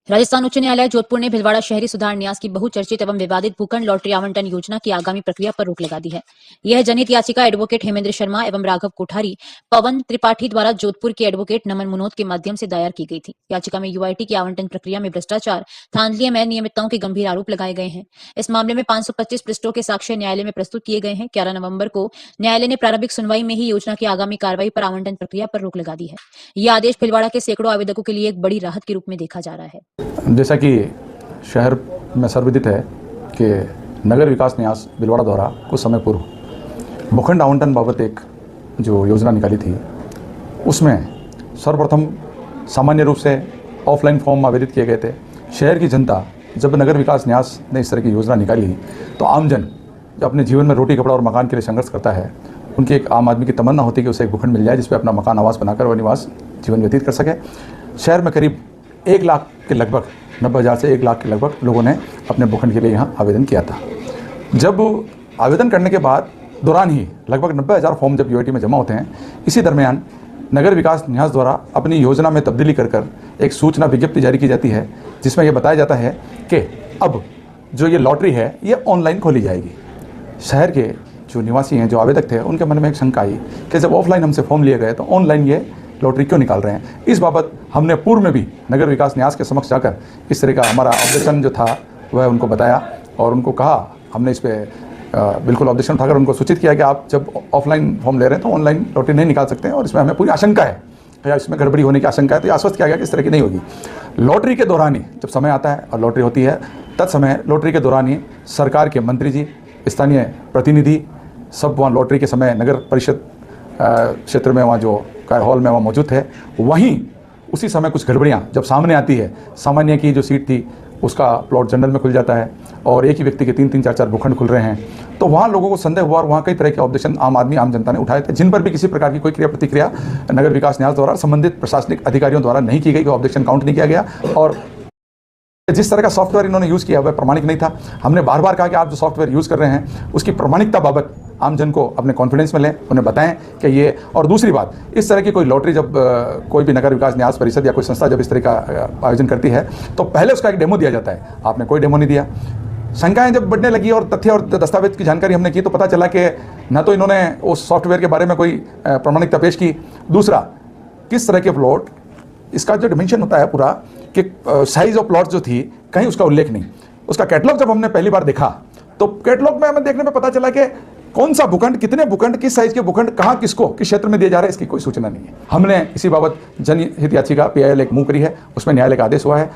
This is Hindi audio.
राजस्थान उच्च न्यायालय जोधपुर ने भिलवाड़ा शहरी सुधार न्यास की बहुचर्चित एवं विवादित भूखंड लॉटरी आवंटन योजना की आगामी प्रक्रिया पर रोक लगा दी है। यह जनहित याचिका एडवोकेट हेमेंद्र शर्मा एवं राघव कोठारी, पवन त्रिपाठी द्वारा जोधपुर के एडवोकेट नमन मुनोद के माध्यम से दायर की गई थी। याचिका में यूआईटी की आवंटन प्रक्रिया में भ्रष्टाचार, धांधली में अनियमितताओं के गंभीर आरोप लगाए गए हैं। इस मामले में 525 पृष्ठों के साक्ष्य न्यायालय में प्रस्तुत किए गए हैं। 11 नवंबर को न्यायालय ने प्रारंभिक सुनवाई में ही योजना की आगामी कार्रवाई पर आवंटन प्रक्रिया पर रोक लगा दी है। यह आदेश भिलवाड़ा के सैकड़ों आवेदकों के लिए एक बड़ी राहत के रूप में देखा जा रहा है। जैसा कि शहर में सर्वविदित है कि नगर विकास न्यास भिलवाड़ा द्वारा कुछ समय पूर्व भूखंड आवंटन बाबत एक जो योजना निकाली थी, उसमें सर्वप्रथम सामान्य रूप से ऑफलाइन फॉर्म आवेदित किए गए थे। शहर की जनता जब नगर विकास न्यास ने इस तरह की योजना निकाली तो आमजन जो अपने जीवन में रोटी कपड़ा और मकान के लिए संघर्ष करता है, उनकी एक आम आदमी की तमन्ना होती है कि उसे एक भूखंड मिल जाए जिस पर अपना मकान आवास बनाकर वह निवास जीवन व्यतीत कर सके। शहर में करीब 1 लाख के लगभग 90,000 से 1 लाख के लगभग लोगों ने अपने भूखंड के लिए यहाँ आवेदन किया था। जब आवेदन करने के बाद दौरान ही लगभग 90,000 फॉर्म जब यूआईटी में जमा होते हैं, इसी दरमियान नगर विकास न्यास द्वारा अपनी योजना में तब्दीली कर एक सूचना विज्ञप्ति जारी की जाती है, जिसमें यह बताया जाता है कि अब जो ये लॉटरी है ये ऑनलाइन खोली जाएगी। शहर के जो निवासी हैं, जो आवेदक थे, उनके मन में एक शंका आई कि जब ऑफलाइन हमसे फॉर्म लिए गए तो ऑनलाइन ये लॉटरी क्यों निकाल रहे हैं। इस बाबत हमने पूर्व में भी नगर विकास न्यास के समक्ष जाकर इस तरह का हमारा ऑब्जेक्शन जो था वह उनको बताया और उनको कहा, हमने इस पर बिल्कुल ऑब्जेक्शन उठाकर उनको सूचित किया कि आप जब ऑफलाइन फॉर्म ले रहे हैं तो ऑनलाइन लॉटरी नहीं निकाल सकते हैं और इसमें हमें पूरी आशंका है या इसमें गड़बड़ी होने की आशंका है। तो ये आश्वस्त किया गया कि इस तरह की नहीं होगी। लॉटरी के दौरान ही जब समय आता है और लॉटरी होती है, तत्समय लॉटरी के दौरान ही सरकार के मंत्री जी, स्थानीय प्रतिनिधि सब वहाँ लॉटरी के समय नगर परिषद क्षेत्र में वहाँ जो कार्य हॉल में वहाँ मौजूद थे, वहीं उसी समय कुछ गड़बड़ियाँ जब सामने आती है, सामान्य की जो सीट थी उसका प्लॉट जनरल में खुल जाता है और एक ही व्यक्ति के 3-3, 4-4 भूखंड खुल रहे हैं, तो वहाँ लोगों को संदेह हुआ और वहाँ कई तरह के ऑब्जेक्शन आम जनता ने उठाए थे, जिन पर भी किसी प्रकार की कोई क्रिया प्रतिक्रिया नगर विकास न्यास द्वारा संबंधित प्रशासनिक अधिकारियों द्वारा नहीं की गई, कोई ऑब्जेक्शन काउंट नहीं किया गया। और जिस तरह का सॉफ्टवेयर इन्होंने यूज़ किया वह प्रमाणिक नहीं था। हमने बार बार कहा कि आप जो सॉफ्टवेयर यूज़ कर रहे हैं उसकी प्रमाणिकता बाबत आम जन को अपने कॉन्फिडेंस में लें, उन्हें बताएं कि ये। और दूसरी बात, इस तरह की कोई लॉटरी जब कोई भी नगर विकास न्यास परिषद या कोई संस्था जब इस तरह का आयोजन करती है तो पहले उसका एक डेमो दिया जाता है। आपने कोई डेमो नहीं दिया। शंकाएं जब बढ़ने लगी और तथ्य और दस्तावेज की जानकारी हमने की तो पता चला कि न तो इन्होंने उस सॉफ्टवेयर के बारे में कोई प्रमाणिकता पेश की, दूसरा किस तरह के प्लॉट, इसका जो डिमेंशन होता है पूरा कि साइज ऑफ प्लॉट जो थी, कहीं उसका उल्लेख नहीं। उसका कैटलॉग जब हमने पहली बार देखा तो कैटलॉग में हमें देखने में पता चला कि कौन सा भूखंड, कितने भूखंड, किस साइज के भूखंड कहाँ किसको किस क्षेत्र में दिए जा रहे हैं, इसकी कोई सूचना नहीं है। हमने इसी बाबत जनहित याचिका PIL 1 मूव करी है, उसमें न्यायालय का आदेश हुआ है।